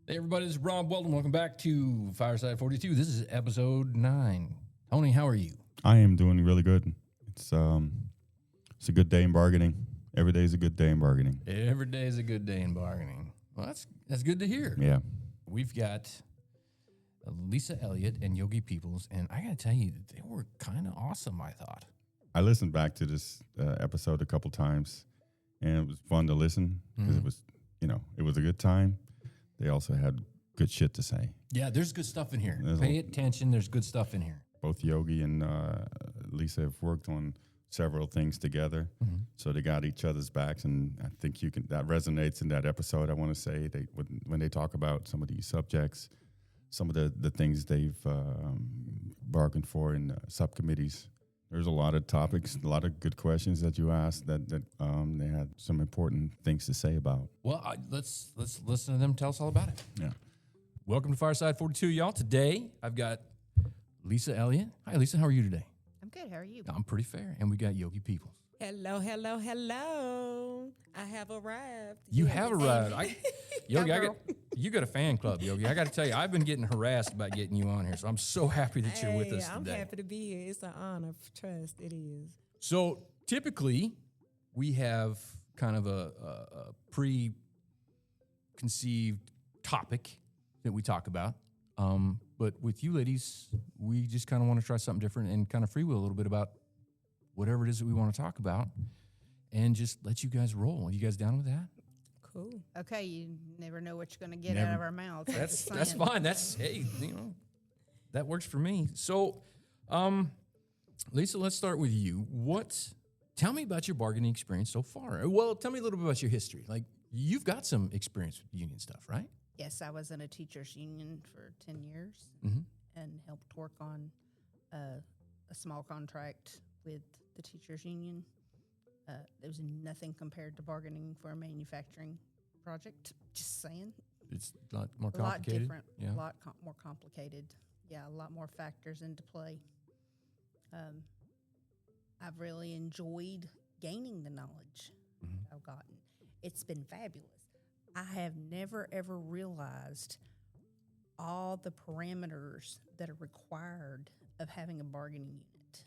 Hey everybody, this is Rob Weldon. Welcome back to Fireside 42. This is episode 9. Tony, how are you? I am doing really good. It's a good day in bargaining. Every day is a good day in bargaining. Every day is a good day in bargaining. Well, that's good to hear. Yeah. We've got Lisa Elliott and Yogi Peoples, and I got to tell you, they were kind of awesome, I thought. I listened back to this episode a couple times, and it was fun to listen because it was a good time. They also had good shit to say. Yeah, there's good stuff in here. Pay attention. There's good stuff in here. Both Yogi and Lisa have worked on several things together, so they got each other's backs, and I think that resonates in that episode. I want to say when they talk about some of these subjects, some of the things they've bargained for in subcommittees. There's a lot of topics, a lot of good questions that you asked that they had some important things to say about. Well, let's listen to them tell us all about it. Yeah. Welcome to Fireside 42, y'all. Today, I've got Lisa Elliott. Hi, Lisa. How are you today? I'm good. How are you? I'm pretty fair. And we got Yogi Peoples. Hello, hello, hello. I have arrived. You Yes. have arrived. Yogi, Go, girl. you got a fan club, Yogi. I got to tell you, I've been getting harassed about getting you on here, so I'm so happy that you're with us I'm today. happy to be here. It's an honor. Trust, it is. So typically, we have kind of a preconceived topic that we talk about. But with you ladies, we just kind of want to try something different and kind of freewheel a little bit about whatever it is that we want to talk about and just let you guys roll. Are you guys down with that? Cool. Okay, you never know what you're going to get Never. out of our mouths. That's fine. That works for me. So, Lisa, let's start with you. Tell me about your bargaining experience so far. Well, tell me a little bit about your history. Like, you've got some experience with union stuff, right? Yes, I was in a teachers union for 10 years and helped work on a small contract with the teachers union. There was nothing compared to bargaining for a manufacturing project. Just saying. It's a lot more A lot complicated. different, Yeah. a lot more complicated. Yeah, a lot more factors into play. I've really enjoyed gaining the knowledge I've gotten. It's been fabulous. I have never, ever realized all the parameters that are required of having a bargaining unit.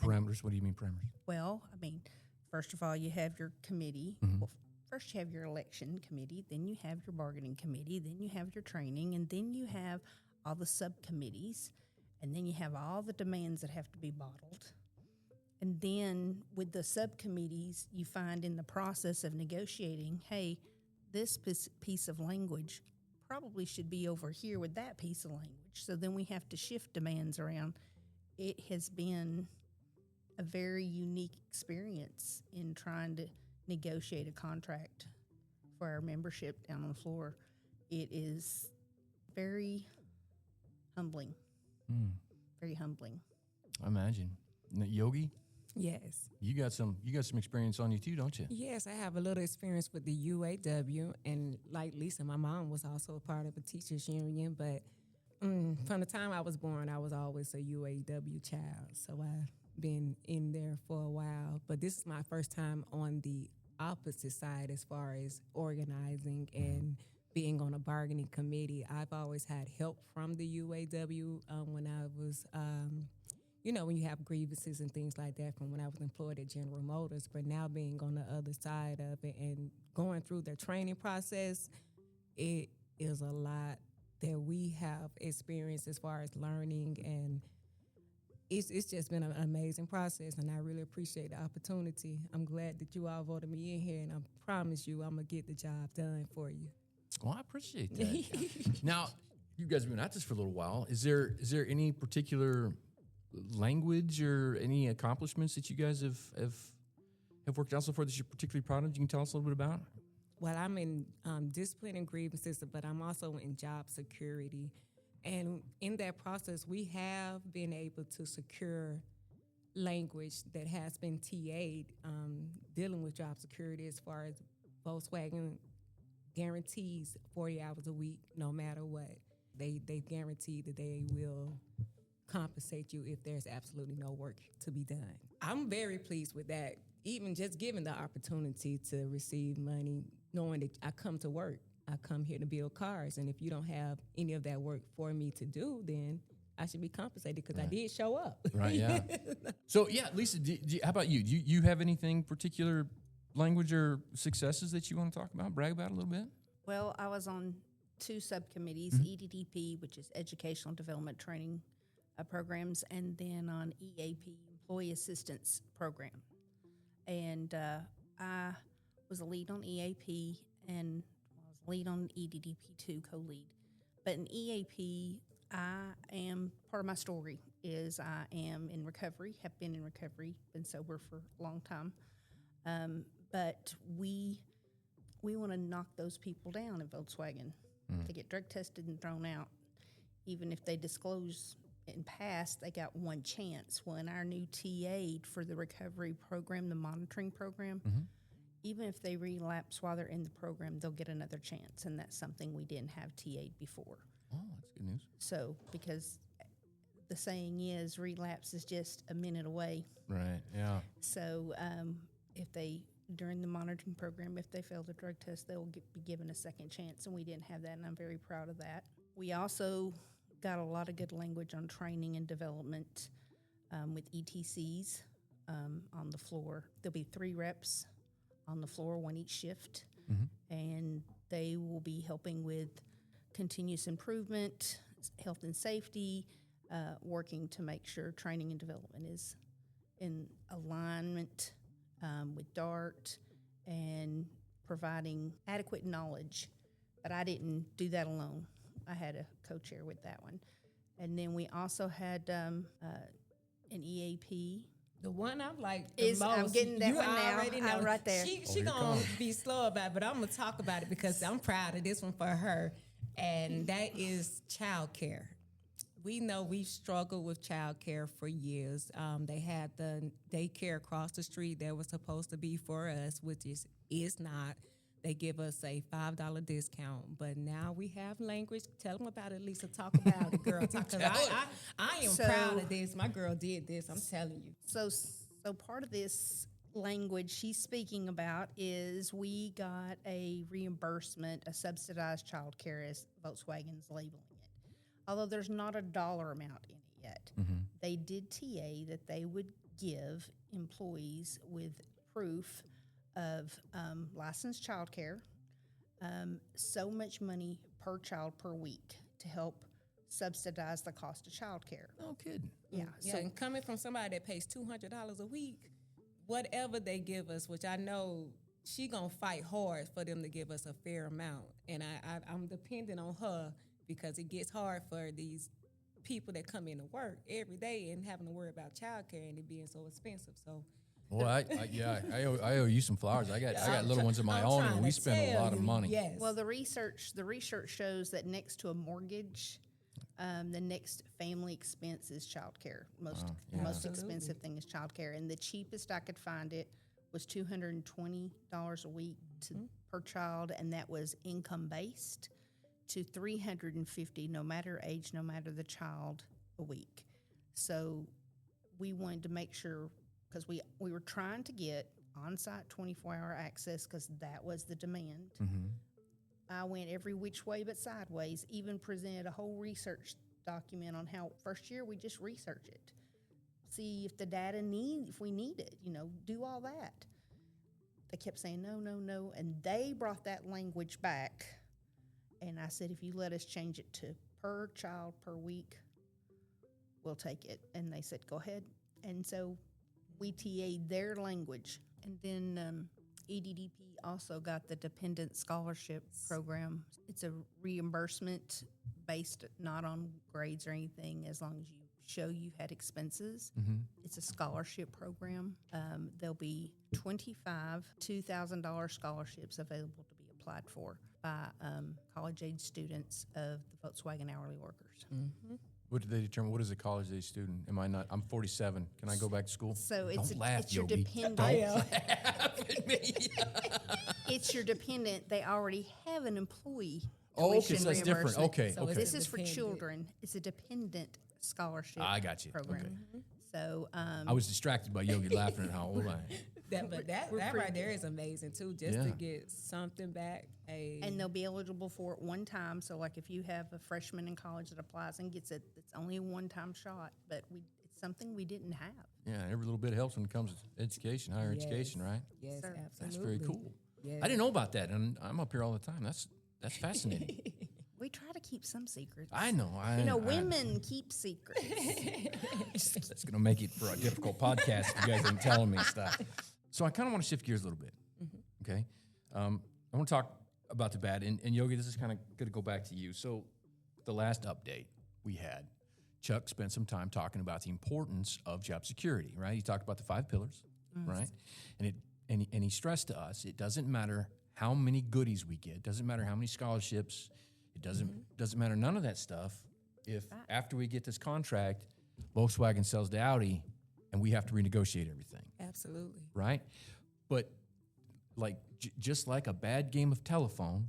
Parameters? What do you mean parameters? Well, I mean, first of all, you have your committee. Well, first you have your election committee, then you have your bargaining committee, then you have your training, and then you have all the subcommittees, and then you have all the demands that have to be bottled. And then with the subcommittees, you find in the process of negotiating, hey, this piece of language probably should be over here with that piece of language. So then we have to shift demands around. It has been a very unique experience in trying to negotiate a contract for our membership down on the floor. It is very humbling. Very humbling. I imagine. Now, Yogi, Yes. you got some experience on you too, don't you? Yes, I have a little experience with the UAW. And like Lisa, my mom was also a part of a teachers union. But from the time I was born, I was always a UAW child. So I've been in there for a while. But this is my first time on the opposite side as far as organizing and being on a bargaining committee. I've always had help from the UAW when I was, when you have grievances and things like that from when I was employed at General Motors. But now being on the other side of it and going through the training process, it is a lot that we have experienced as far as learning, and it's just been an amazing process, and I really appreciate the opportunity. I'm glad that you all voted me in here, and I promise you I'm going to get the job done for you. Well, I appreciate that. Now, you guys have been at this for a little while. Is there any particular language or any accomplishments that you guys have worked out so far that you're particularly proud of? You can tell us a little bit about? Well, I'm in discipline and grievance, but I'm also in job security. And in that process, we have been able to secure language that has been TA'd dealing with job security as far as Volkswagen guarantees 40 hours a week, no matter what. They've guaranteed that they will compensate you if there's absolutely no work to be done. I'm very pleased with that. Even just given the opportunity to receive money, knowing that I come to work, I come here to build cars, and if you don't have any of that work for me to do, then I should be compensated because I did show up. Right, yeah. So, yeah, Lisa, how about you? Do you have anything particular language or successes that you want to talk about, brag about a little bit? Well, I was on 2 subcommittees, EDDP, which is Educational Development Training Programs, and then on EAP, Employee Assistance Program. And I was a lead on EAP, and I was lead on EDDP too, co-lead. But in EAP, part of my story is I am in recovery, have been in recovery, been sober for a long time. But we want to knock those people down at Volkswagen. They get drug tested and thrown out. Even if they disclose and pass, they got one chance. Well, in our new TA for the recovery program, the monitoring program, even if they relapse while they're in the program, they'll get another chance. And that's something we didn't have TA'd before. Oh, that's good news. So, because the saying is relapse is just a minute away. Right, yeah. So if they, during the monitoring program, if they fail the drug test, they will be given a second chance, and we didn't have that, and I'm very proud of that. We also got a lot of good language on training and development with ETCs on the floor. There'll be 3 reps on the floor, 1 each shift, and they will be helping with continuous improvement, health and safety, working to make sure training and development is in alignment with DART and providing adequate knowledge. But I didn't do that alone. I had a co-chair with that one. And then we also had an EAP. The one I'm like Is- the most. I'm getting that you one now. already I'm know. right there. She here it gonna comes. be slow about it, but I'm gonna talk about it because I'm proud of this one for her, and that is childcare. We know we've struggled with childcare for years. They had the daycare across the street that was supposed to be for us, which is not. They give us a $5 discount, but now we have language. Tell them about it, Lisa. Talk about it, girl. Because I am So- proud of this. My girl did this. I'm telling you. So part of this language she's speaking about is we got a reimbursement, a subsidized child care, as Volkswagen's labeling it. Although there's not a dollar amount in it yet. They did TA that they would give employees with proof of licensed child care, so much money per child per week to help subsidize the cost of child care. No kidding. Yeah. Yeah, So and coming from somebody that pays $200 a week, whatever they give us, which I know she gonna fight hard for them to give us a fair amount, and I'm dependent on her because it gets hard for these people that come into work every day and having to worry about childcare and it being so expensive. So Well, I owe you some flowers. I got little ones of my I'm own, trying and we to spend a tell lot of you, money. Yes. well, the research shows that next to a mortgage, the next family expense is childcare. The most Absolutely. expensive thing is childcare, and the cheapest I could find it was $220 a week per child, and that was income based, to $350, no matter age, no matter the child, a week. So we wanted to make sure, because we were trying to get on-site 24-hour access because that was the demand. I went every which way but sideways, even presented a whole research document on how first year we just research it. See if the data if we need it, do all that. They kept saying no, and they brought that language back. And I said, if you let us change it to per child per week, we'll take it. And they said, go ahead. And so we TA'd their language. And then EDDP also got the Dependent Scholarship Program. It's a reimbursement based not on grades or anything, as long as you show you had expenses. It's a scholarship program. There'll be 25 $2,000 scholarships available to be applied for by college-age students of the Volkswagen hourly workers. What do they determine? What is a college-age student? I'm 47. Can I go back to school? So Don't laugh, it's your Yogi. dependent. Laugh at me. It's your dependent. They already have an employee. Oh, okay, tuition so that's different. reimbursement. Okay, So okay. This is for Dependent. children. It's a dependent scholarship I got you. program. Okay. So I was distracted by Yogi laughing at how old I am. that pretty right there is amazing too, just Yeah. to get something back. And they'll be eligible for it one time. So, like, if you have a freshman in college that applies and gets it, it's only a one-time shot. But it's something we didn't have. Yeah, every little bit helps when it comes to education, higher education, right? Yes, Sir. absolutely. That's very cool. Yes. I didn't know about that, and I'm up here all the time. That's fascinating. We try to keep some secrets. I know. Women keep secrets. That's going to make it for a difficult podcast if you guys ain't telling me stuff. So I kind of want to shift gears a little bit. Okay. I want to talk about the bad. And Yogi, this is kind of going to go back to you. So the last update we had, Chuck spent some time talking about the importance of job security, right? He talked about the 5 pillars, right? And he stressed to us, it doesn't matter how many goodies we get, doesn't matter how many scholarships, it doesn't matter none of that stuff if after we get this contract, Volkswagen sells to Audi and we have to renegotiate everything, Absolutely. right? But like just like a bad game of telephone,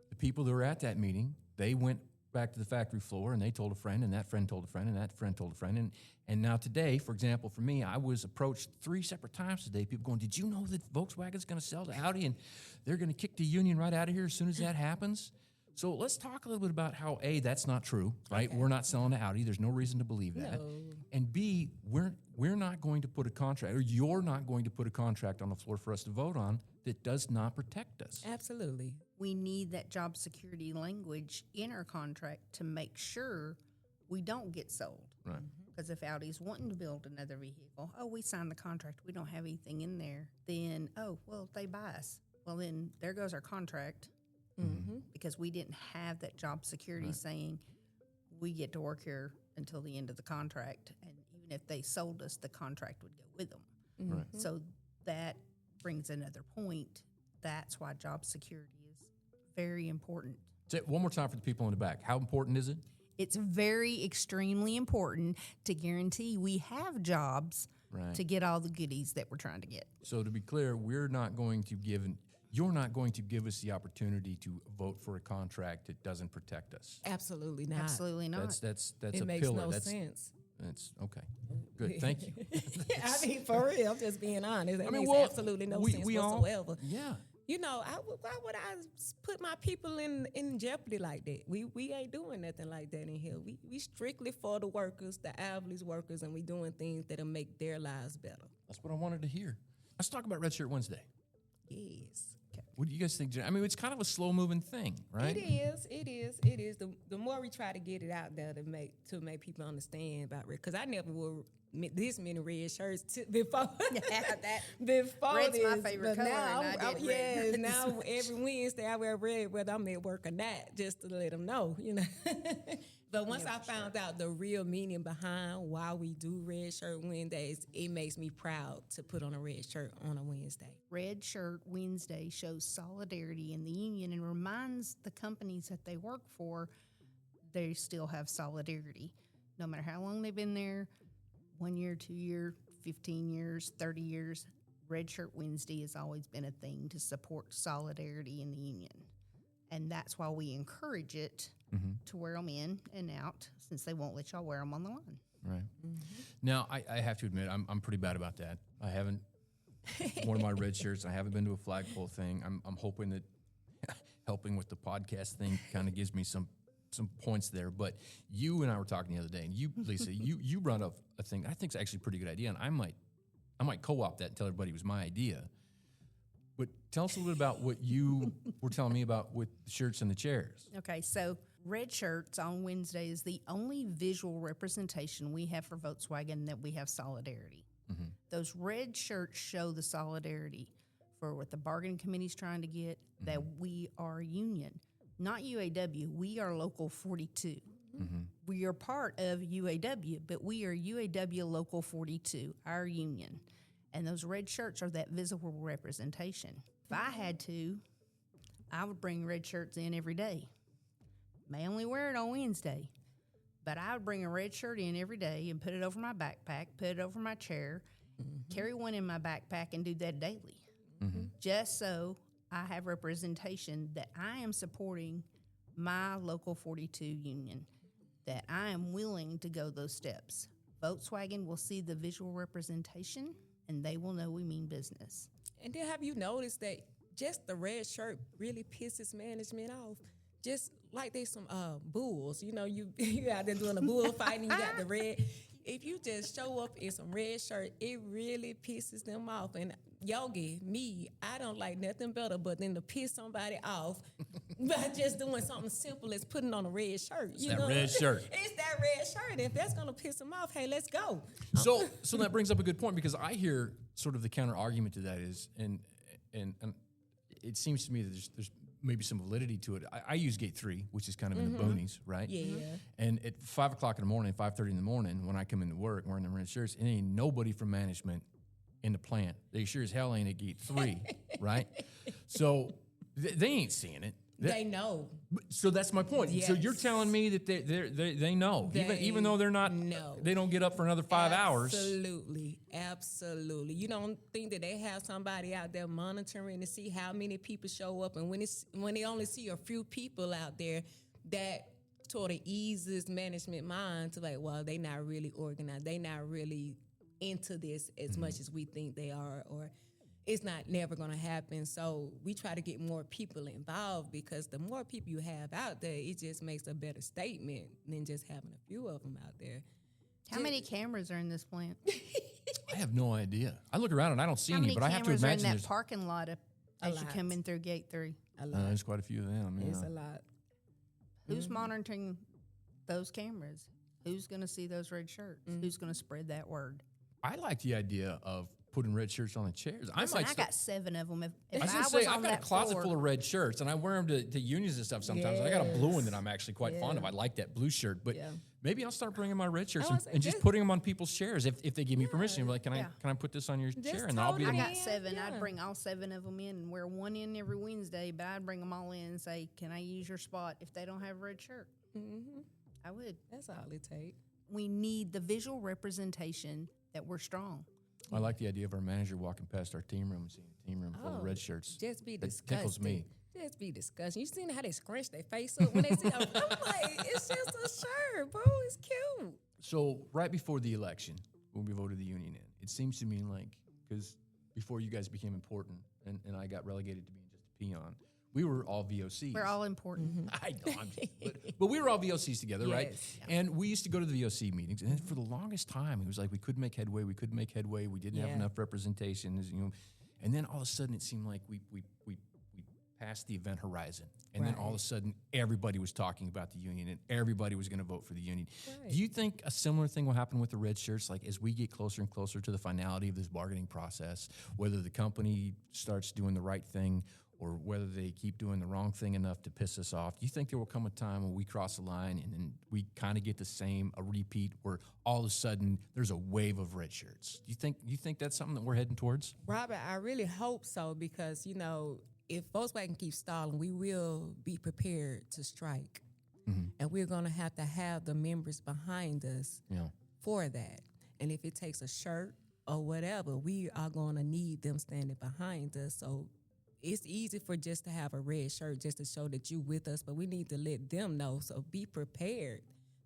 the people that were at that meeting, they went back to the factory floor and they told a friend, and that friend told a friend, and that friend told a friend. And now today, for example, for me, I was approached 3 separate times today, people going, did you know that Volkswagen's going to sell to Audi and they're going to kick the union right out of here as soon as that happens? So let's talk a little bit about how, A, that's not true, right? Okay. We're not selling to Audi. There's no reason to believe that. No. And B, we're not going to put a contract, or you're not going to put a contract on the floor for us to vote on that does not protect us. Absolutely. We need that job security language in our contract to make sure we don't get sold. Right. Because if Audi's wanting to build another vehicle, we signed the contract, we don't have anything in there, then, they buy us. Well, then there goes our contract. Because we didn't have that job security saying we get to work here until the end of the contract. And even if they sold us, the contract would go with them. Right. So that brings another point. That's why job security is very important. Say it one more time for the people in the back. How important is it? It's very extremely important to guarantee we have jobs to get all the goodies that we're trying to get. So to be clear, you're not going to give us the opportunity to vote for a contract that doesn't protect us. Absolutely not. Absolutely not. That's It a makes pillar. no That's sense. That's okay. Good. Thank you. I mean, for real, I'm just being honest. It makes absolutely no sense whatsoever. Yeah. You know, why would I put my people in jeopardy like that? We ain't doing nothing like that in here. We strictly for the workers, the Avleys workers, and we doing things that'll make their lives better. That's what I wanted to hear. Let's talk about Red Shirt Wednesday. Yes. What do you guys think? I mean, it's kind of a slow-moving thing, right? It is. The more we try to get it out there to make people understand about red, because I never wore this many red shirts before. Before Red's this, my favorite but color, now, and I did red. yes, now every Wednesday I wear red, whether I'm at work or not, just to let them know, you know. But once I found out the real meaning behind why we do Red Shirt Wednesdays, it makes me proud to put on a red shirt on a Wednesday. Red Shirt Wednesday shows solidarity in the union and reminds the companies that they work for they still have solidarity. No matter how long they've been there, 1 year, 2 year, 15 years, 30 years, Red Shirt Wednesday has always been a thing to support solidarity in the union. And that's why we encourage it to wear them in and out, since they won't let y'all wear them on the line. Right. Now, I have to admit, I'm pretty bad about that. I haven't worn my red shirts. I haven't been to a flagpole thing. I'm hoping that helping with the podcast thing kind of gives me some points there. But you and I were talking the other day, and you, Lisa, you brought up a thing I think is actually a pretty good idea, and I might co-opt that and tell everybody it was my idea. But tell us a little bit about what you were telling me about with the shirts and the chairs. Okay, so red shirts on Wednesday is the only visual representation we have for Volkswagen that we have solidarity. Those red shirts show the solidarity for what the bargaining committee's trying to get, that we are union. Not UAW, we are Local 42. We are part of UAW, but we are UAW Local 42, our union. And those red shirts are that visible representation. If I had to, I would bring red shirts in every day. May only wear it on Wednesday, but I would bring a red shirt in every day and put it over my backpack, put it over my chair, carry one in my backpack, and do that daily. Just so I have representation that I am supporting my Local 42 union, that I am willing to go those steps. Volkswagen will see the visual representation, and they will know we mean business. And then have you noticed that just the red shirt really pisses management off? Just like they some bulls, you know, you out there doing a bullfight and you got the red. If you just show up in some red shirt, it really pisses them off. And Yogi, me, I don't like nothing better but than to piss somebody off by just doing something simple as putting on a red shirt. You that know? red shirt. It's that red shirt. If that's gonna piss them off, hey, let's go. So that brings up a good point, because I hear sort of the counter argument to that is, and it seems to me that there's maybe some validity to it. I use Gate 3, which is kind of in the boonies, right? Yeah. And at 5 o'clock in the morning, 5:30 in the morning, when I come into work wearing the red shirts, it ain't nobody from management in the plant. They sure as hell ain't at Gate 3, right? So they ain't seeing it. They know. So that's my point. So you're Yes. telling me that they know, even though they're not, know. they don't get up for another 5 hours. Absolutely. You don't think that they have somebody out there monitoring to see how many people show up, and when they only see a few people out there, that sort of eases management mind to like, well, they not really organized, they not really into this as much as we think they are, or it's not never going to happen. So we try to get more people involved, because the more people you have out there, it just makes a better statement than just having a few of them out there. How many cameras are in this plant? I have no idea. I look around and I don't see How any, many but I have to cameras are in imagine that there's, parking lot as you lot. come in through Gate 3? A lot. there's quite a few of them. It's Yeah. a lot. Who's monitoring those cameras? Who's going to see those red shirts? Who's going to spread that word? I like the idea of putting red shirts on the chairs. Listen, I start- got 7 of them. If I was I gonna was say, on I've got a that closet floor, full of red shirts, and I wear them to unions and stuff sometimes. And I got a blue one that I'm actually quite fond of. I like that blue shirt, but Yeah. maybe I'll start bringing my red shirts I was and just just- putting them on people's chairs if they give me permission. Like, can Yeah. I put this on your Just chair? And I'll be totally- the I got 7. Yeah. I'd bring all 7 of them in and wear one in every Wednesday, but I'd bring them all in and say, can I use your spot if they don't have a red shirt? I would. That's all it takes. We need the visual representation that we're strong. I like the idea of our manager walking past our team room and seeing a team room full of red shirts. Just be That disgusted. tickles me. Just be disgusted. You seen how they scrunch their face up when they see them? I'm like, it's just a shirt, bro. It's cute. So right before the election, when we voted the union in, it seems to me like, because before you guys became important and I got relegated to being just a peon, we were all VOCs. We're all important. I know, but we were all VOCs together, right? Yes. And we used to go to the VOC meetings, and for the longest time, it was like we couldn't make headway. We couldn't make headway. We didn't have Yeah. enough representation, And then all of a sudden, it seemed like we passed the event horizon, and then all of a sudden, everybody was talking about the union, and everybody was going to vote for the union. Right. Do you think a similar thing will happen with the red shirts? Like as we get closer and closer to the finality of this bargaining process, whether the company starts doing the right thing or whether they keep doing the wrong thing enough to piss us off, do you think there will come a time when we cross the line and then we kind of get a repeat where all of a sudden there's a wave of red shirts? Do you think that's something that we're heading towards? Robert, I really hope so, because, if Volkswagen keeps stalling, we will be prepared to strike. And we're going to have the members behind us Yeah. for that. And if it takes a shirt or whatever, we are going to need them standing behind us. So it's easy for just to have a red shirt just to show that you with us, but we need to let them know. So be prepared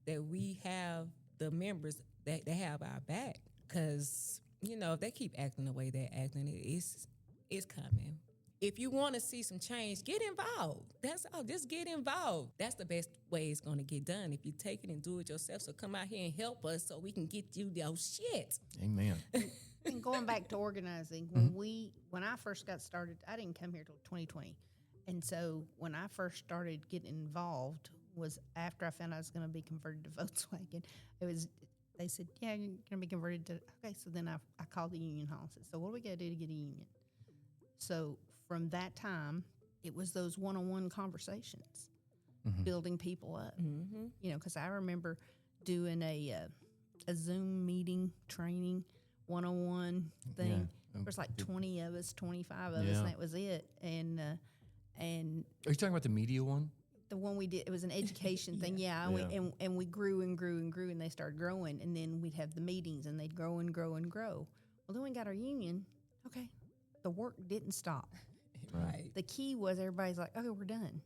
that we have the members that they have our back. Because, if they keep acting the way they're acting, it's coming. If you want to see some change, get involved. That's all. Just get involved. That's the best way it's going to get done. If you take it and do it yourself, so come out here and help us so we can get you those shit. Amen. And going back to organizing, when I first got started, I didn't come here till 2020. And so when I first started getting involved was after I found I was going to be converted to Volkswagen. They said, yeah, you're going to be converted to, okay. So then I called the union hall and said, so what do we got to do to get a union? So from that time, it was those one-on-one conversations, building people up. Because I remember doing a Zoom meeting training, one-on-one thing. Yeah. There was like 20 of us, 25 of us, Yeah. and that was it. And Are you talking about the media one? the one we did, it was an education thing, yeah. And we grew and grew and grew, and they started growing. And then we'd have the meetings, and they'd grow and grow and grow. Well, then we got our union. Okay, the work didn't stop. Right. The key was everybody's like, okay, we're done.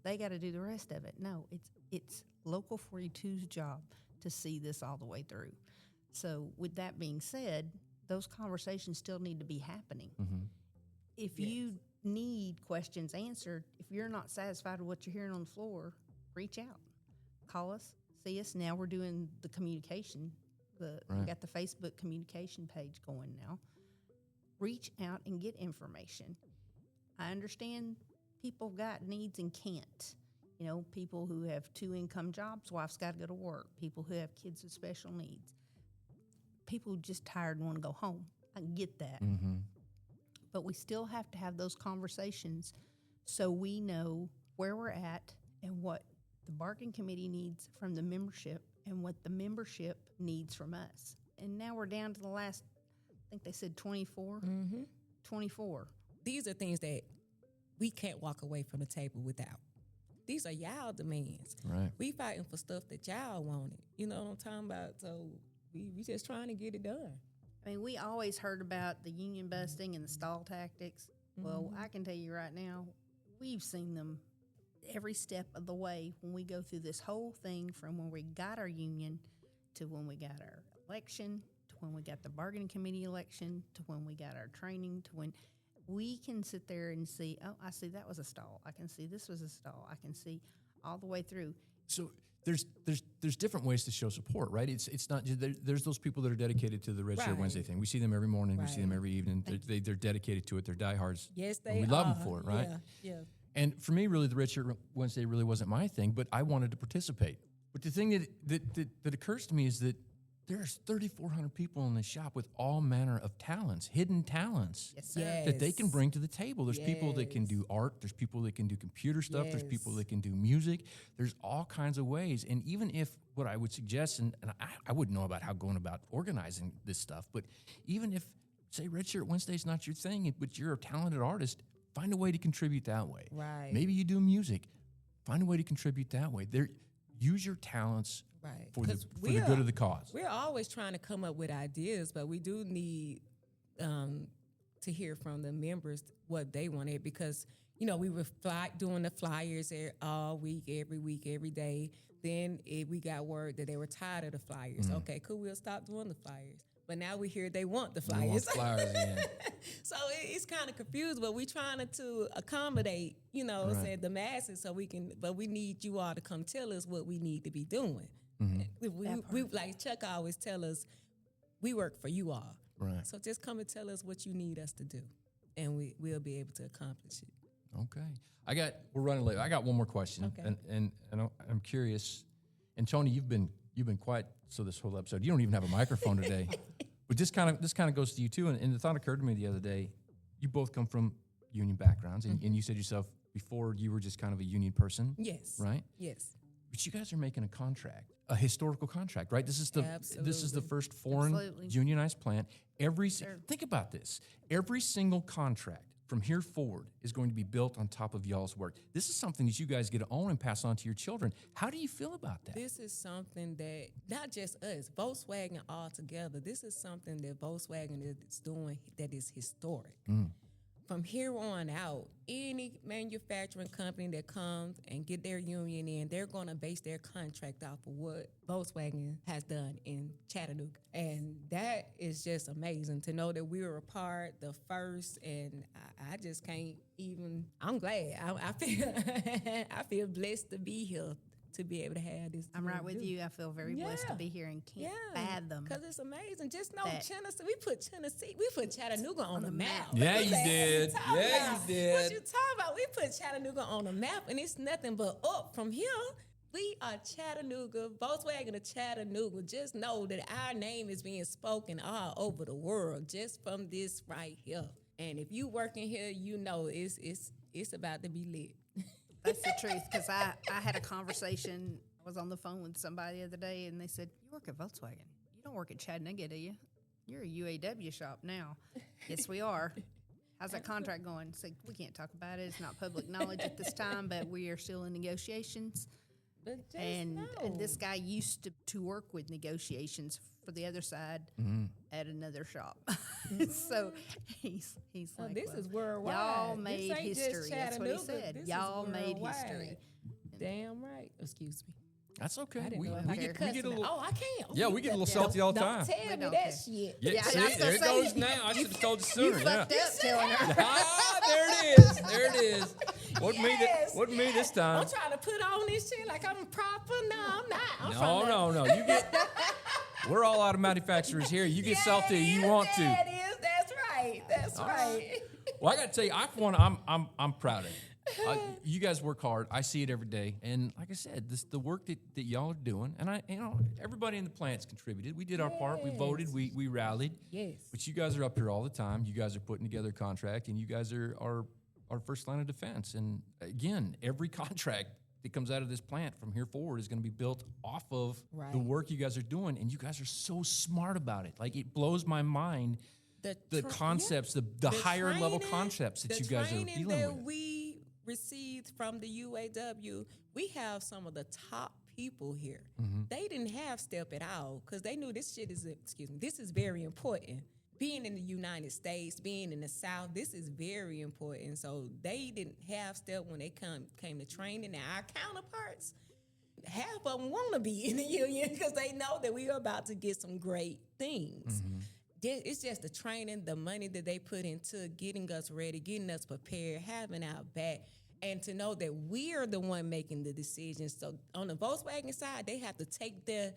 They got to do the rest of it. No, it's Local 42's job to see this all the way through. So with that being said, those conversations still need to be happening. Mm-hmm. If you need questions answered, if you're not satisfied with what you're hearing on the floor, reach out, call us, see us. Now we're doing the communication. We got the Facebook communication page going now. Reach out and get information. I understand people got needs and can't. You know, people who have 2-income jobs, wife's got to go to work. People who have kids with special needs. People who just tired and want to go home. I get that. Mm-hmm. But we still have to have those conversations so we know where we're at and what the bargaining committee needs from the membership and what the membership needs from us. And now we're down to the last, I think they said 24. Mm-hmm. 24. These are things that we can't walk away from the table without. These are y'all demands. Right. We fighting for stuff that y'all wanted. You know what I'm talking about? So we just trying to get it done. I mean, we always heard about the union busting and the stall tactics. Well, I can tell you right now, we've seen them every step of the way when we go through this whole thing from when we got our union to when we got our election to when we got the bargaining committee election to when we got our training to when we can sit there and see, oh, I see that was a stall. I can see this was a stall. I can see all the way through. So there's different ways to show support, right? It's not just, there's those people that are dedicated to the Red Shirt Right. Wednesday thing. We see them every morning. We see them Right. every evening. They're dedicated to it. They're diehards. Yes, And they we are. love them for it, right? Yeah. And for me, really, the Red Shirt Wednesday really wasn't my thing, but I wanted to participate. But the thing that occurs to me is that there's 3,400 people in the shop with all manner of talents, hidden talents. Yes, sir. Yes. That they can bring to the table. There's people that can Yes. do art. There's people that can do computer stuff. There's people Yes. that can do music. There's all kinds of ways. And even if what I would suggest, and I wouldn't know about how going about organizing this stuff, but even if, say, Red Shirt Wednesday is not your thing, but you're a talented artist, find a way to contribute that way. Right. Maybe you do music. Find a way to contribute that way. Use your talents Right. for the 'Cause good of the cause. We're always trying to come up with ideas, but we do need to hear from the members what they wanted because, you know, we were doing the flyers all week, every day. Then we got word that they were tired of the flyers. Okay, cool, we'll stop doing the flyers. But now we hear they want the You want flyers. flowers again. So it's kind of confused, but we're trying to accommodate, you know, Right. saying the masses so we can, but we need you all to come tell us what we need to be doing. We like Chuck always tell us, we work for you all. Right. So just come and tell us what you need us to do, and we'll be able to accomplish it. Okay. We're running late. I got one more question. Okay. And I'm curious. And Tony, you've been quiet so this whole episode. You don't even have a microphone today. But this kind of goes to you too. And the thought occurred to me the other day. You both come from union backgrounds, and you said yourself before you were just kind of a union person. Yes. Right? Yes. But you guys are making a contract, a historical contract, right? This is the Absolutely. first foreign Absolutely. unionized plant. Think about this. Every single contract from here forward is going to be built on top of y'all's work. This is something that you guys get to own and pass on to your children. How do you feel about that? This is something that not just us, Volkswagen all together. This is something that Volkswagen is doing that is historic. From here on out, any manufacturing company that comes and get their union in, they're going to base their contract off of what Volkswagen has done in Chattanooga. And that is just amazing to know that we were a part, the first, and I just can't even, I'm glad. I feel I feel blessed to be here, to be able to have this. I'm right with you. I feel very blessed to Yeah. be here and can't fathom. Because it's amazing. Just know that. Tennessee, we put Chattanooga on the map. Yeah, What you the did. heck Yeah, you about? did. What you talking about? We put Chattanooga on the map, and it's nothing but up from here. We are Chattanooga, Volkswagen of Chattanooga. Just know that our name is being spoken all over the world just from this right here. And if you working here, you know it's about to be lit. That's the truth, because I had a conversation. I was on the phone with somebody the other day, and they said, "You work at Volkswagen. You don't work at Chattanooga, do you? You're a UAW shop now." Yes, we are. How's that contract going? So we can't talk about it. It's not public knowledge at this time, but we are still in negotiations. But just And know. this guy used to work with negotiations for the other side at another shop. So he's So like, this well, is worldwide. y'all This made ain't just history. That's what he Chattanooga. said. This is Y'all made worldwide. history. Damn right. Excuse me. That's okay. I didn't We know if I get could we get a cuss little. now. Oh, I can't. Yeah, we get a little salty all the time. Don't tell me don't that care. shit. Yeah, Yeah, I see, was gonna there it say, goes now. I should have told you You sooner. fucked Yeah. up telling her. Ah, there it is. There it is. Wasn't Yes, me this yes. time. I'm trying to put on this shit like I'm proper. No, I'm not. I'm No, from no, no. You get. We're all out of manufacturers here. You get salty, you want to. That is. That's right. That's right. Well, I got to tell you, I'm proud of you. You guys work hard. I see it every day, and like I said, the work that y'all are doing, and everybody in the plant's contributed. We did our part. We voted. We rallied. Yes. But you guys are up here all the time. You guys are putting together a contract, and you guys are our first line of defense. And again, every contract that comes out of this plant from here forward is going to be built off of the Right. work you guys are doing, and you guys are so smart about it. Like, it blows my mind. The concepts, the higher level concepts that you guys are training dealing that with. we received from the UAW, we have some of the top people here. Mm-hmm. They didn't have STEP at all because they knew this shit is, this is very important. Being in the United States, being in the South, this is very important. So they didn't have STEP when they came to training. Now our counterparts, half of them want to be in the union because they know that we are about to get some great things. It's just the training, the money that they put into getting us ready, getting us prepared, having our back, and to know that we're the one making the decisions. So on the Volkswagen side, they have to take the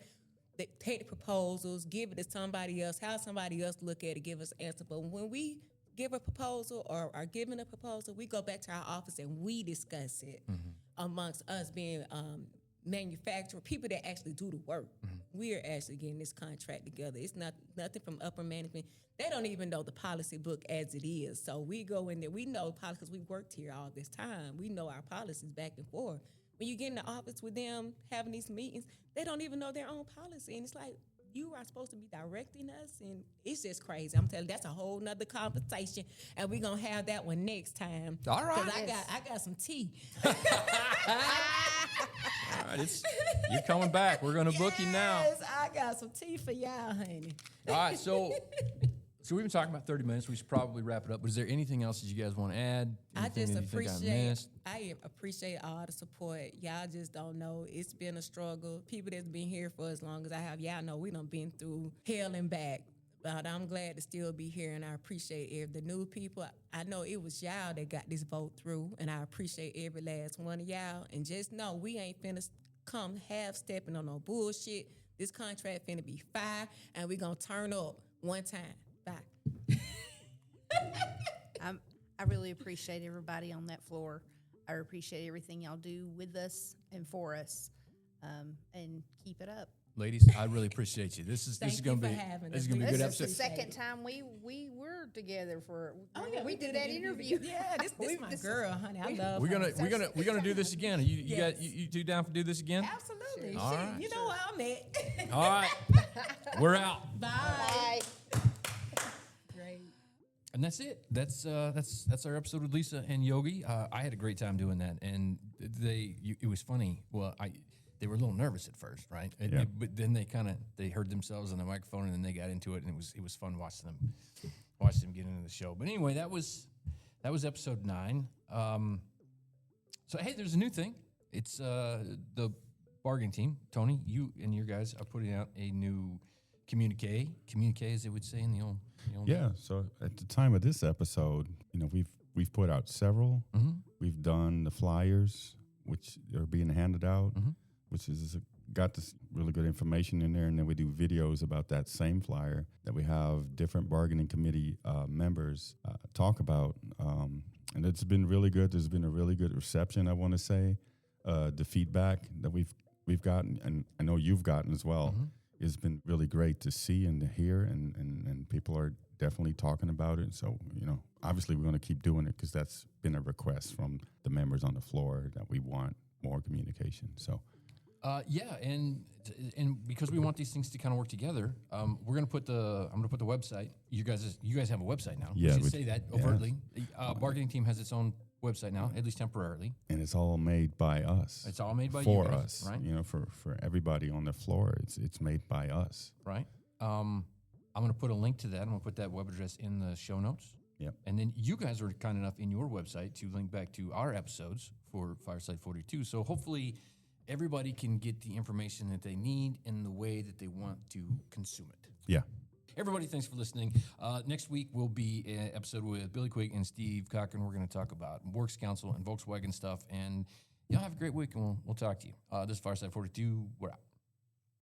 proposals, give it to somebody else, have somebody else look at it, give us an answer. But when we give a proposal or are given a proposal, we go back to our office and we discuss it amongst us being manufacturer, people that actually do the work. We're actually getting this contract together. It's not nothing from upper management. They don't even know the policy book as it is. So we go in there. We know policy because we worked here all this time. We know our policies back and forth. When you get in the office with them having these meetings, they don't even know their own policy. And it's like, you are supposed to be directing us, and it's just crazy. I'm telling you, that's a whole nother conversation, and we're gonna have that one next time. All right. 'Cause I got some tea. All right, you're coming back. We're going to book you now. Yes, I got some tea for y'all, honey. All right, so we've been talking about 30 minutes. We should probably wrap it up. But is there anything else that you guys want to add? I Anything just that you think appreciate. I missed? I appreciate all the support. Y'all just don't know. It's been a struggle. People that's been here for as long as I have, y'all know we done been through hell and back. But I'm glad to still be here, and I appreciate the new people. I know it was y'all that got this vote through, and I appreciate every last one of y'all. And just know we ain't finna come half-stepping on no bullshit. This contract finna be fire, and we gonna turn up one time. Bye. I really appreciate everybody on that floor. I appreciate everything y'all do with us and for us, and keep it up. Ladies, I really appreciate you. This is Thank going to you be for having this is us. going to be a good This is the episode. second time we were together for. yeah, we did that interview. Yeah, this my girl, honey. I love We're her. gonna do this again. You Yes. you two down for do this again? Absolutely. All Shit, right. you know where I'm at. All right, we're out. Bye. Bye. Great. And that's it. That's our episode with Lisa and Yogi. I had a great time doing that, and it was funny. Well, they were a little nervous at first, right? Yeah. But then they heard themselves on the microphone, and then they got into it, and it was fun watching them get into the show. But anyway, that was episode 9. So hey, there's a new thing. It's the bargaining team. Tony, you and your guys are putting out a new communique, as they would say in the old. Yeah. So at the time of this episode, we've put out several. Mm-hmm. We've done the flyers, which are being handed out, which is got this really good information in there, and then we do videos about that same flyer that we have different bargaining committee members talk about, and it's been really good. There's been a really good reception, I want to say. The feedback that we've gotten, and I know you've gotten as well, has been really great to see and to hear, and people are definitely talking about it. So, obviously we're going to keep doing it because that's been a request from the members on the floor that we want more communication. So, and because we want these things to kind of work together, I'm gonna put the website. You guys have a website now. Yeah, we should we- say that yeah. overtly. Bargaining team has its own website now, at least temporarily. and it's all made by us. It's all made by for you guys, us, right? For everybody on the floor. It's made by us. Right. I'm gonna put a link to that. I'm gonna put that web address in the show notes. Yep. And then you guys are kind enough in your website to link back to our episodes for Fireside 42. So hopefully everybody can get the information that they need in the way that they want to consume it. Yeah. Everybody, thanks for listening. Next week will be an episode with Billy Quigg and Steve Cochran. We're going to talk about Works Council and Volkswagen stuff. And y'all have a great week, and we'll talk to you. This is Fireside 42. We're out.